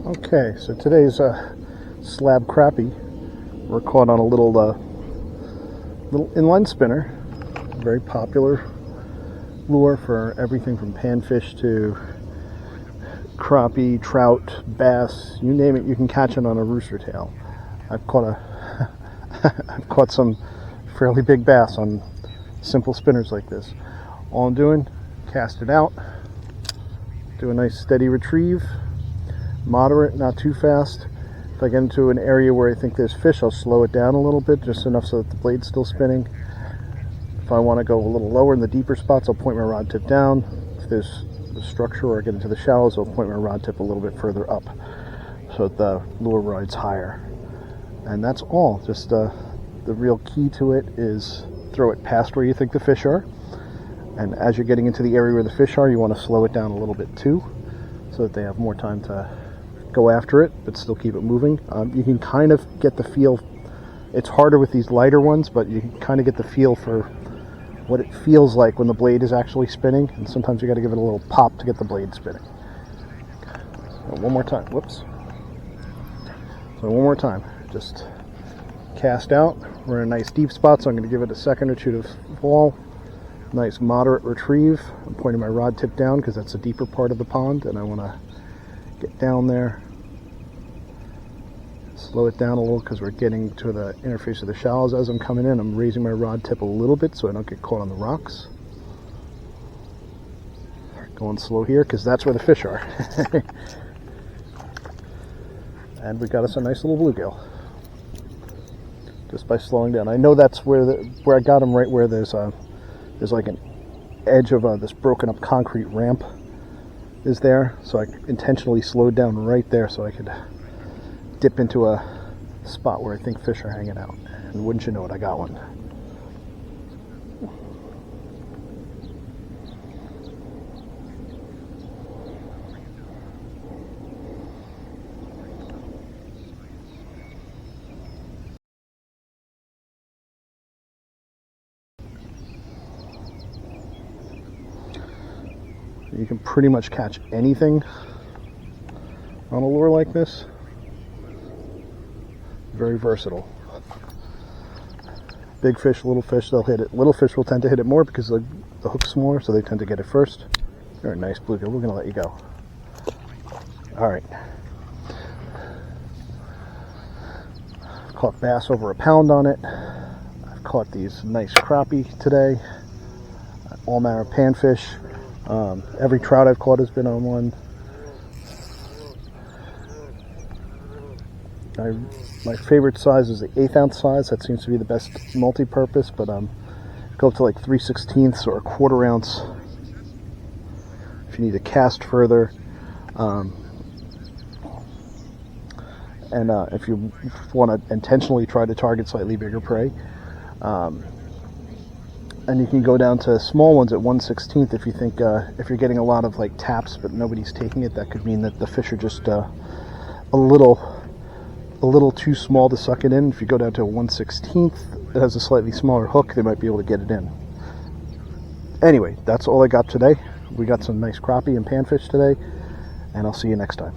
Okay, so today's slab crappie were caught on a little inline spinner. Very popular lure for everything from panfish to crappie, trout, bass, you name it, you can catch it on a rooster tail. I've caught I've caught some fairly big bass on simple spinners like this. All I'm doing, cast it out, do a nice steady retrieve, moderate, not too fast. If I get into an area where I think there's fish, I'll slow it down a little bit, just enough so that the blade's still spinning. If I want to go a little lower in the deeper spots, I'll point my rod tip down. If there's a structure or I get into the shallows, I'll point my rod tip a little bit further up so that the lure rides higher. And that's all. Just the real key to it is throw it past where you think the fish are. And as you're getting into the area where the fish are, you want to slow it down a little bit too, so that they have more time to go after it, but still keep it moving. You can kind of get the feel. It's harder with these lighter ones, but you can kind of get the feel for what it feels like when the blade is actually spinning, and sometimes you got to give it a little pop to get the blade spinning. So one more time. Whoops. So one more time. Just cast out. We're in a nice deep spot, so I'm going to give it a second or two to fall. Nice moderate retrieve. I'm pointing my rod tip down because that's a deeper part of the pond, and I want to get down there. Slow it down a little because we're getting to the interface of the shallows. As I'm coming in, I'm raising my rod tip a little bit so I don't get caught on the rocks. Going slow here because that's where the fish are. And we got us a nice little bluegill just by slowing down. I know that's where I got him, right where there's like an edge of this broken up concrete ramp is there, so I intentionally slowed down right there so I could dip into a spot where I think fish are hanging out. And wouldn't you know it, I got one. You can pretty much catch anything on a lure like this. Very versatile. Big fish, little fish, they'll hit it. Little fish will tend to hit it more because the hook's smaller, so they tend to get it first. You're a nice bluegill. We're going to let you go. All right. I've caught bass over a pound on it. I've caught these nice crappie today. All manner of panfish. Every trout I've caught has been on one. My favorite size is the 1/8 ounce size. That seems to be the best multi-purpose, but go up to like 3/16 or a 1/4 ounce if you need to cast further. And if you want to intentionally try to target slightly bigger prey. And you can go down to small ones at 1/16 if you think if you're getting a lot of like taps but nobody's taking it. That could mean that the fish are just a little too small to suck it in. If you go down to a 1/16, it has a slightly smaller hook, they might be able to get it in. Anyway, that's all I got today. We got some nice crappie and panfish today, and I'll see you next time.